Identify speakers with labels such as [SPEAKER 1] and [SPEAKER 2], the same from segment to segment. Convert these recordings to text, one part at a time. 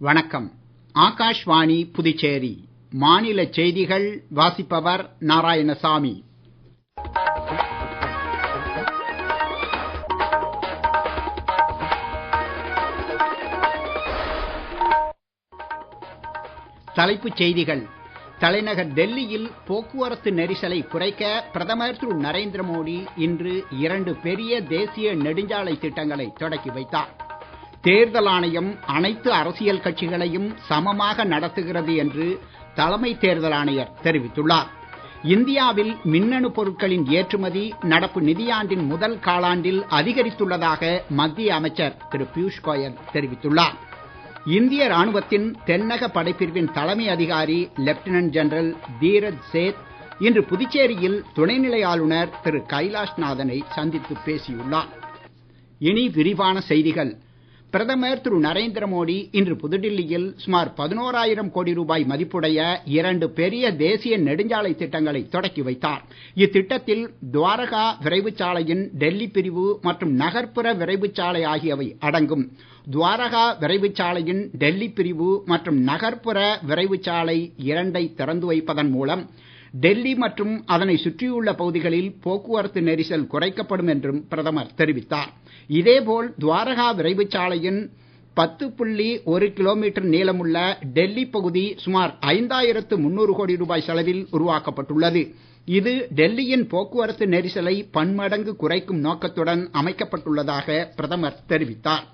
[SPEAKER 1] வணக்கம். ஆகாஷ்வாணி புதுச்சேரி. மாநில செய்திகள் வாசிப்பவர் நாராயணசாமி. தலைப்புச் செய்திகள். தலைநகர் டெல்லியில் போக்குவரத்து நெரிசலை குறைக்க பிரதமர் திரு நரேந்திர மோடி இன்று 2 பெரிய தேசிய நெடுஞ்சாலை திட்டங்களை தொடக்கி வைத்தார். தேர்தல் ஆணையம் அனைத்து அரசியல் கட்சிகளையும் சமமாக நடத்துகிறது என்று தலைமை தேர்தல் ஆணையர் தெரிவித்துள்ளார். இந்தியாவில் மின்னணு பொருட்களின் ஏற்றுமதி நடப்பு நிதியாண்டின் முதல் காலாண்டில் அதிகரித்துள்ளதாக மத்திய அமைச்சர் திரு பியூஷ் கோயல் தெரிவித்துள்ளார். இந்திய ராணுவத்தின் தென்னக படைப்பிரிவின் தலைமை அதிகாரி லெப்டினன்ட் ஜெனரல் தீரஜ் சேத் இன்று புதுச்சேரியில் துணைநிலை ஆளுநர் திரு கைலாஷ்நாதனை சந்தித்து பேசியுள்ளார். இனி விரிவான செய்திகள். பிரதமர் திரு நரேந்திர மோடி இன்று புதுடில்லியில் சுமார் 11,000 கோடி ரூபாய் மதிப்புடைய 2 பெரிய தேசிய நெடுஞ்சாலை திட்டங்களை தொடக்கி வைத்தார். இத்திட்டத்தில் துவாரகா விரைவுச் சாலையின் டெல்லி பிரிவு மற்றும் நகர்ப்புற விரைவுச் சாலை ஆகியவை அடங்கும். துவாரகா விரைவுச் சாலையின் டெல்லி பிரிவு மற்றும் நகர்ப்புற விரைவுச் சாலை 2ஐ திறந்து வைப்பதன் மூலம் டெல்லி மற்றும் அதனை சுற்றியுள்ள பகுதிகளில் போக்குவரத்து நெரிசல் குறைக்கப்படும் என்றும் பிரதமர் தெரிவித்தார். இதேபோல் துவாரகா விரைவுச் சாலையின் 10.1 கிலோமீட்டர் நீளமுள்ள டெல்லி பகுதி சுமார் 5,300 கோடி ரூபாய் செலவில் உருவாக்கப்பட்டுள்ளது. இது டெல்லியின் போக்குவரத்து நெரிசலை பன்மடங்கு குறைக்கும் நோக்கத்துடன் அமைக்கப்பட்டுள்ளதாக பிரதமர் தெரிவித்தார்.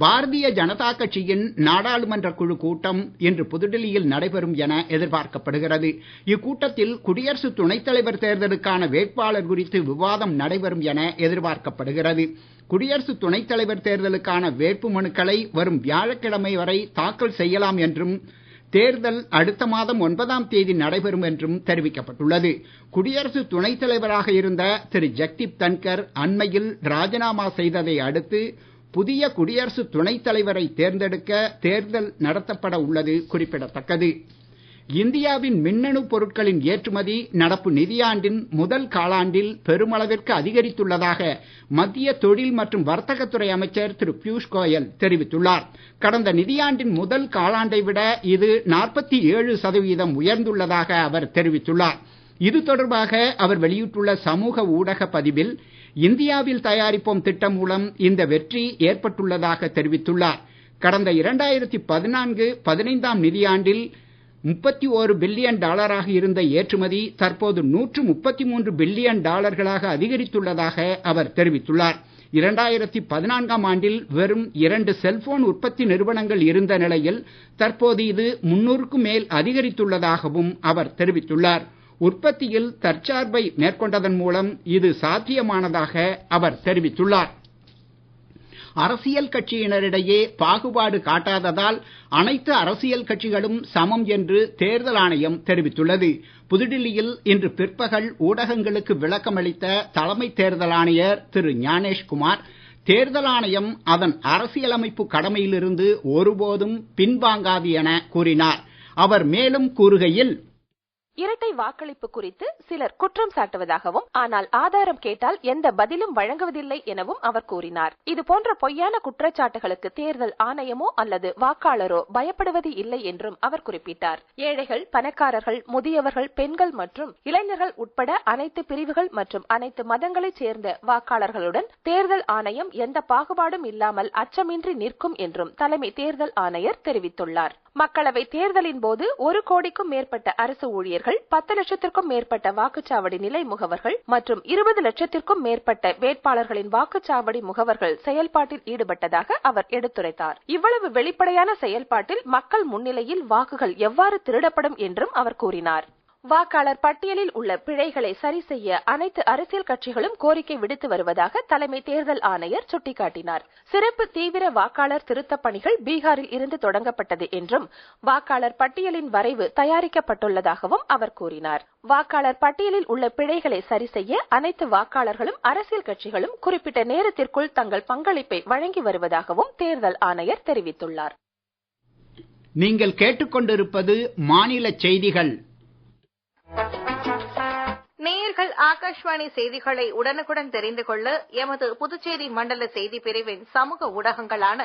[SPEAKER 1] பாரதிய ஜனதா கட்சியின் நாடாளுமன்ற குழு கூட்டம் இன்று புதுடில்லியில் நடைபெறும் என எதிர்பார்க்கப்படுகிறது. இக்கூட்டத்தில் குடியரசு துணைத் தலைவர் தேர்தலுக்கான வேட்பாளர் குறித்து விவாதம் நடைபெறும் என எதிர்பார்க்கப்படுகிறது. குடியரசு துணைத் தலைவர் தேர்தலுக்கான வேட்பு மனுக்களை வரும் வியாழக்கிழமை வரை தாக்கல் செய்யலாம் என்றும் தேர்தல் அடுத்த மாதம் 9ஆம் தேதி நடைபெறும் என்றும் தெரிவிக்கப்பட்டுள்ளது. குடியரசு துணைத் தலைவராக இருந்த திரு ஜக்தீப் தன்கர் அண்மையில் ராஜினாமா செய்ததை அடுத்து புதிய குடியரசு துணைத் தலைவரை தேர்ந்தெடுக்க தேர்தல் நடத்தப்பட உள்ளது குறிப்பிடத்தக்கது. இந்தியாவின் மின்னணு பொருட்களின் ஏற்றுமதி நடப்பு நிதியாண்டின் முதல் காலாண்டில் பெருமளவிற்கு அதிகரித்துள்ளதாக மத்திய தொழில் மற்றும் வர்த்தகத்துறை அமைச்சர் திரு பியூஷ் கோயல் தெரிவித்துள்ளார். கடந்த நிதியாண்டின் முதல் காலாண்டை விட இது 47% உயர்ந்துள்ளதாக அவர் தெரிவித்துள்ளார். இது தொடர்பாக அவர் வெளியிட்டுள்ள சமூக ஊடக பதிவில் இந்தியாவில் தயாரிப்போம் திட்டம் மூலம் இந்த வெற்றி ஏற்பட்டுள்ளதாக தெரிவித்துள்ளார். கடந்த 2014-15 நிதியாண்டில் $31 பில்லியன் இருந்த ஏற்றுமதி தற்போது $133 பில்லியன் அதிகரித்துள்ளதாக அவர் தெரிவித்துள்ளார். 2014ஆம் ஆண்டில் வெறும் 2 செல்போன் உற்பத்தி நிறுவனங்கள் இருந்த நிலையில் தற்போது இது 300க்கும் மேல் அதிகரித்துள்ளதாகவும் அவர் தெரிவித்துள்ளார். உற்பத்தியில் தற்சார்பை மேற்கொண்டதன் மூலம் இது சாத்தியமானதாக அவர் தெரிவித்துள்ளார். அரசியல் கட்சியினரிடையே பாகுபாடு காட்டாததால் அனைத்து அரசியல் கட்சிகளும் சமம் என்று தேர்தல் ஆணையம் தெரிவித்துள்ளது. புதுடில்லியில் இன்று பிற்பகல் ஊடகங்களுக்கு விளக்கமளித்த தலைமை தேர்தல் ஆணையர் திரு ஞானேஷ்குமார், தேர்தல் ஆணையம் அதன் அரசியலமைப்பு கடமையிலிருந்து ஒருபோதும் பின்வாங்காது என கூறினார். அவர் மேலும் கூறுகையில்,
[SPEAKER 2] இரட்டை வாக்களிப்பு குறித்து சிலர் குற்றம் சாட்டுவதாகவும் ஆனால் ஆதாரம் கேட்டால் எந்த பதிலும் வழங்குவதில்லை எனவும் அவர் கூறினார். இது போன்ற பொய்யான குற்றச்சாட்டுகளுக்கு தேர்தல் ஆணையமோ அல்லது வாக்காளரோ பயப்படுவது இல்லை என்றும் அவர் குறிப்பிட்டார். ஏழைகள், பணக்காரர்கள், முதியவர்கள், பெண்கள் மற்றும் இளைஞர்கள் உட்பட அனைத்து பிரிவுகள் மற்றும் அனைத்து மதங்களைச் சேர்ந்த வாக்காளர்களுடன் தேர்தல் ஆணையம் எந்த பாகுபாடும் இல்லாமல் அச்சமின்றி நிற்கும் என்றும் தலைமை தேர்தல் ஆணையர் தெரிவித்துள்ளார். மக்களவை தேர்தலின் போது 1 கோடிக்கும் மேற்பட்ட அரசு ஊழியர்கள், 10 லட்சத்திற்கும் மேற்பட்ட வாக்குச்சாவடி நிலை முகவர்கள் மற்றும் 20 லட்சத்திற்கும் மேற்பட்ட வேட்பாளர்களின் வாக்குச்சாவடி முகவர்கள் செயல்பாட்டில் ஈடுபட்டதாக அவர் எடுத்துரைத்தார். இவ்வளவு வெளிப்படையான செயல்பாட்டில் மக்கள் முன்னிலையில் வாக்குகள் எவ்வாறு திருடப்படும் என்றும் அவர் கூறினார். வாக்காளர் பட்டியலில் உள்ள பிழைகளை சரி செய்ய அனைத்து அரசியல் கட்சிகளும் கோரிக்கை விடுத்து வருவதாக தலைமை தேர்தல் ஆணையர் சுட்டிக்காட்டினார். சிறப்பு தீவிர வாக்காளர் திருத்தப் பணிகள் பீகாரில் இருந்து தொடங்கப்பட்டது என்றும் வாக்காளர் பட்டியலின் வரைவு தயாரிக்கப்பட்டுள்ளதாகவும் அவர் கூறினார். வாக்காளர் பட்டியலில் உள்ள பிழைகளை சரி செய்ய அனைத்து வாக்காளர்களும் அரசியல் கட்சிகளும் குறிப்பிட்ட நேரத்திற்குள் தங்கள் பங்களிப்பை வழங்கி வருவதாகவும் தேர்தல் ஆணையர் தெரிவித்துள்ளார்.
[SPEAKER 1] நீங்கள் கேட்டுக்கொண்டிருப்பது மாநில செய்திகள்.
[SPEAKER 2] நேயர்கள்
[SPEAKER 3] உங்கள் ஆகாஷ்வாணி செய்திகளை உடனுக்குடன் தெரிந்து கொள்ள எமது புதுச்சேரி மண்டல செய்தி பிரிவின் சமூக ஊடகங்களான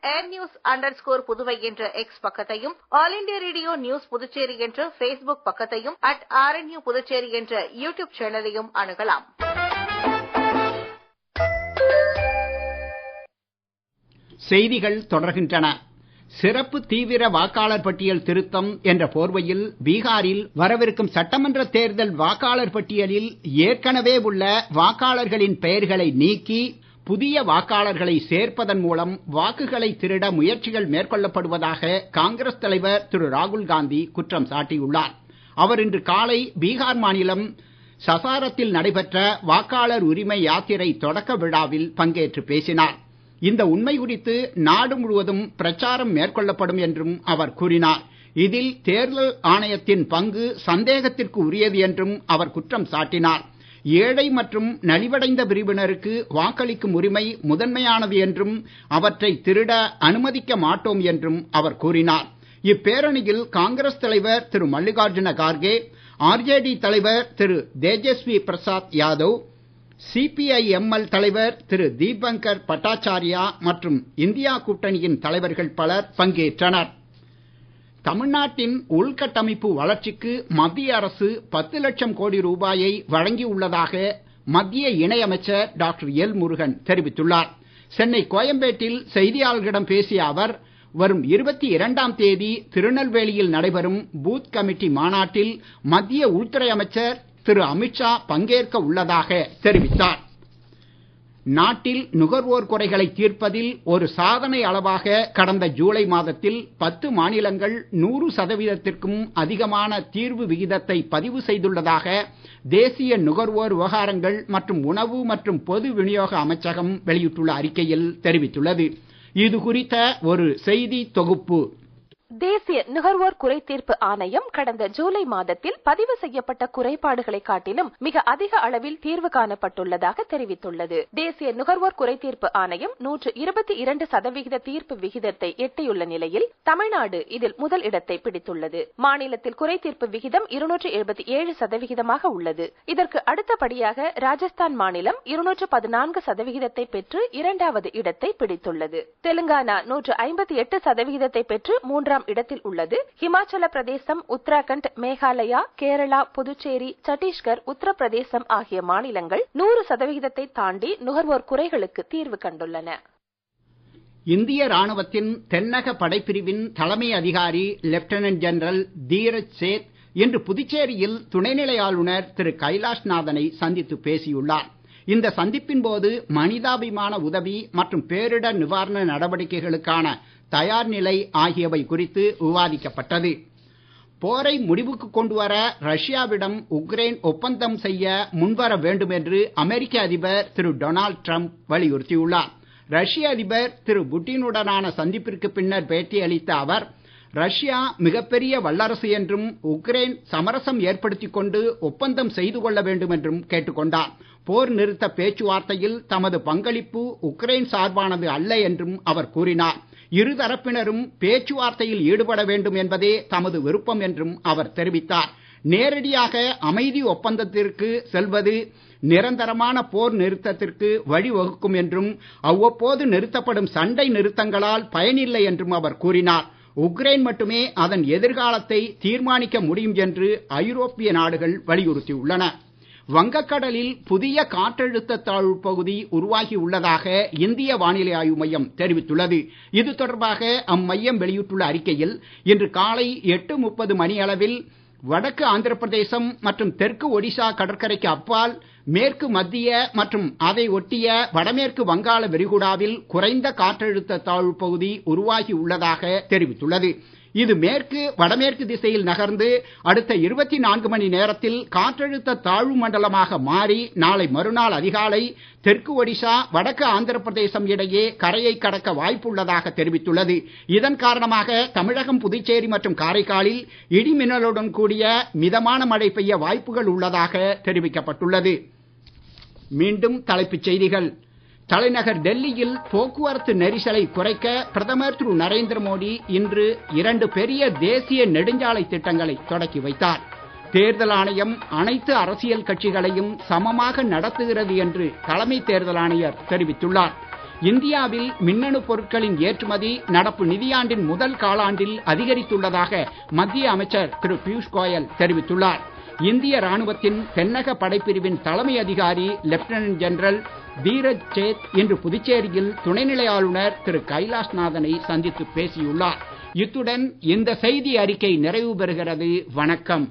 [SPEAKER 3] @airnews_புதுவை என்ற எக்ஸ் பக்கத்தையும், all India radio news Puducherry என்ற பேஸ்புக் பக்கத்தையும், @RNU புதுச்சேரி என்ற யூடியூப் சேனலையும் அணுகலாம்.
[SPEAKER 1] செய்திகள் தொடர்கின்றன. சிறப்பு தீவிர வாக்காளர் பட்டியல் திருத்தம் என்ற போர்வையில் பீகாரில் வரவிருக்கும் சட்டமன்ற தேர்தல் வாக்காளர் பட்டியலில் ஏற்கனவே உள்ள வாக்காளர்களின் பெயர்களை நீக்கி புதிய வாக்காளர்களை சேர்ப்பதன் மூலம் வாக்குகளை திருட முயற்சிகள் மேற்கொள்ளப்படுவதாக காங்கிரஸ் தலைவர் திரு ராகுல் காந்தி குற்றம் சாட்டியுள்ளார். அவர் இன்று காலை பீகார் மாநிலம் சசாரத்தில் நடைபெற்ற வாக்காளர் உரிமை யாத்திரை தொடக்க விழாவில் பங்கேற்று பேசினார். இந்த உண்மை குறித்து நாடு முழுவதும் பிரச்சாரம் மேற்கொள்ளப்படும் என்றும் அவர் கூறினார். இதில் தேர்தல் ஆணையத்தின் பங்கு சந்தேகத்திற்கு உரியது என்றும் அவர் குற்றம் சாட்டினார். ஏழை மற்றும் நலிவடைந்த பிரிவினருக்கு வாக்களிக்கும் உரிமை முதன்மையானது என்றும் அவற்றை திருட அனுமதிக்க மாட்டோம் என்றும் அவர் கூறினார். இப்பேரணியில் காங்கிரஸ் தலைவர் திரு மல்லிகார்ஜுன கார்கே, ஆர்ஜேடி தலைவர் திரு தேஜஸ்வி பிரசாத் யாதவ், சிபிஐ-எம்எல் தலைவர் திரு தீபங்கர் பட்டாச்சார்யா மற்றும் இந்தியா கூட்டணியின் தலைவர்கள் பலர் பங்கேற்றனர். தமிழ்நாட்டின் உள்கட்டமைப்பு வளர்ச்சிக்கு மத்திய அரசு 10 லட்சம் கோடி ரூபாயை வழங்கியுள்ளதாக மத்திய இணையமைச்சர் டாக்டர் எல் முருகன் தெரிவித்துள்ளார். சென்னை கோயம்பேட்டில் செய்தியாளர்களிடம் பேசிய அவர், வரும் 22ஆம் தேதி திருநெல்வேலியில் நடைபெறும் பூத் கமிட்டி மாநாட்டில் மத்திய உள்துறை அமைச்சர் திரு அமித்ஷா பங்கேற்க உள்ளதாக தெரிவித்தார். நாட்டில் நுகர்வோர் குறைகளை தீர்ப்பதில் ஒரு சாதனை அளவாக கடந்த ஜூலை மாதத்தில் 10 மாநிலங்கள் 100%க்கும் அதிகமான தீர்வு விகிதத்தை பதிவு செய்துள்ளதாக தேசிய நுகர்வோர் விவகாரங்கள் மற்றும் உணவு மற்றும் பொது விநியோக அமைச்சகம் வெளியிட்டுள்ள அறிக்கையில் தெரிவித்துள்ளது. இது குறித்த ஒரு செய்தி தொகுப்பு.
[SPEAKER 2] தேசிய நுகர்வோர் குறை தீர்ப்பு ஆணையம் கடந்த ஜூலை மாதத்தில் பதிவு செய்யப்பட்ட குறைபாடுகளை காட்டிலும் மிக அதிக அளவில் தீர்வு காணப்பட்டுள்ளதாக தெரிவித்துள்ளது. தேசிய நுகர்வோர் குறை தீர்ப்பு ஆணையம் 122% தீர்ப்பு விகிதத்தை எட்டியுள்ள நிலையில் தமிழ்நாடு இதில் முதல் இடத்தை பிடித்துள்ளது. மாநிலத்தில் குறை தீர்ப்பு விகிதம் 277% உள்ளது. இதற்கு அடுத்தபடியாக ராஜஸ்தான் மாநிலம் 214% பெற்று 2வது இடத்தை பிடித்துள்ளது. தெலுங்கானா 158% பெற்று 3ஆம் இடத்தில் உள்ளது. ஹிமாச்சல பிரதேசம், உத்தராகண்ட், மேகாலயா, கேரளா, புதுச்சேரி, சத்தீஸ்கர், உத்தரப்பிரதேசம் ஆகிய மாநிலங்கள் 100%ஐ தாண்டி நுகர்வோர் குறைகளுக்கு தீர்வு கண்டுள்ளன.
[SPEAKER 1] இந்திய ராணுவத்தின் தென்னக படைப்பிரிவின் தலைமை அதிகாரி லெப்டினன்ட் ஜெனரல் தீரஜ் சேத் இன்று புதுச்சேரியில் துணைநிலை ஆளுநர் திரு கைலாஷ்நாதனை சந்தித்து பேசியுள்ளார். இந்த சந்திப்பின் போது மனிதாபிமான உதவி மற்றும் பேரிடர் நிவாரண நடவடிக்கைகளுக்கான தயார் நிலை ஆகியவை குறித்து விவாதிக்கப்பட்டது. போரை முடிவுக்கு கொண்டு வர ரஷ்யாவிடம் உக்ரைன் ஒப்பந்தம் செய்ய முன்வர வேண்டும் என்று அமெரிக்க அதிபர் திரு டொனால்ட் ட்ரம்ப் வலியுறுத்தியுள்ளார். ரஷ்ய அதிபர் திரு புட்டினுடனான சந்திப்பிற்கு பின்னர் பேட்டியளித்த அவர், ரஷ்யா மிகப்பெரிய வல்லரசு என்றும் உக்ரைன் சமரசம் ஏற்படுத்திக் கொண்டு ஒப்பந்தம் செய்து கொள்ள வேண்டும் என்றும் கேட்டுக்கொண்டார். போர் நிறுத்த பேச்சுவார்த்தையில் தமது பங்களிப்பு உக்ரைன் சார்பானது அல்ல என்றும் அவர் கூறினார். இருதரப்பினரும் பேச்சுவார்த்தையில் ஈடுபட வேண்டும் என்பதே தமது விருப்பம் என்றும் அவர் தெரிவித்தார். நேரடியாக அமைதி ஒப்பந்தத்திற்கு செல்வது நிரந்தரமான போர் நிறுத்தத்திற்கு வழிவகுக்கும் என்றும் அவ்வப்போது நிறுத்தப்படும் சண்டை நிறுத்தங்களால் பயனில்லை என்றும் அவர் கூறினார். உக்ரைன் மட்டுமே அதன் எதிர்காலத்தை தீர்மானிக்க முடியும் என்று ஐரோப்பிய நாடுகள் வலியுறுத்தியுள்ளன. வங்கக்கடலில் புதிய காற்றழுத்த தாழ்வு பகுதி உருவாகி உள்ளதாக இந்திய வானிலை ஆய்வு மையம் தெரிவித்துள்ளது. இது தொடர்பாக அம்மையம் வெளியிட்டுள்ள அறிக்கையில், இன்று காலை 8:30 மணியளவில் வடக்கு ஆந்திர பிரதேசம் மற்றும் தெற்கு ஒடிசா கடற்கரைக்கு அப்பால் மேற்கு மத்திய மற்றும் அதை ஒட்டிய வடமேற்கு வங்காள விரிகுடாவில் குறைந்த காற்றழுத்த தாழ்வு பகுதி உருவாகி உள்ளதாக தெரிவித்துள்ளது. இது மேற்கு வடமேற்கு திசையில் நகர்ந்து அடுத்த 24 மணி நேரத்தில் காற்றழுத்த தாழ்வு மண்டலமாக மாறி நாளை மறுநாள் அதிகாலை தெற்கு ஒடிசா வடக்கு ஆந்திர பிரதேசம் இடையே கரையை கடக்க வாய்ப்புள்ளதாக தெரிவித்துள்ளது. இதன் காரணமாக தமிழகம், புதுச்சேரி மற்றும் காரைக்காலில் இடி மின்னலுடன் கூடிய மிதமான மழை பெய்ய வாய்ப்புகள் உள்ளதாக தெரிவிக்கப்பட்டுள்ளது. மீண்டும் தலைப்புச் செய்திகள். தலைநகர் டெல்லியில் போக்குவரத்து நெரிசலை குறைக்க பிரதமர் திரு நரேந்திர மோடி இன்று 2 பெரிய தேசிய நெடுஞ்சாலை திட்டங்களை தொடக்கி வைத்தார். தேர்தல் ஆணையம் அனைத்து அரசியல் கட்சிகளையும் சமமாக நடத்துகிறது என்று தலைமை தேர்தல் ஆணையர் தெரிவித்துள்ளார். இந்தியாவில் மின்னணு பொருட்களின் ஏற்றுமதி நடப்பு நிதியாண்டின் முதல் காலாண்டில் அதிகரித்துள்ளதாக மத்திய அமைச்சர் திரு பியூஷ் கோயல் தெரிவித்துள்ளார். இந்திய ராணுவத்தின் தென்னக படைப்பிரிவின் தலைமை அதிகாரி லெப்டினன்ட் ஜெனரல் தீரஜ் சேத் இன்று புதுச்சேரியில் துணைநிலை ஆளுநர் திரு கைலாஷ்நாதனை சந்தித்து பேசியுள்ளார். இத்துடன் இந்த செய்தி அறிக்கை நிறைவு பெறுகிறது. வணக்கம்.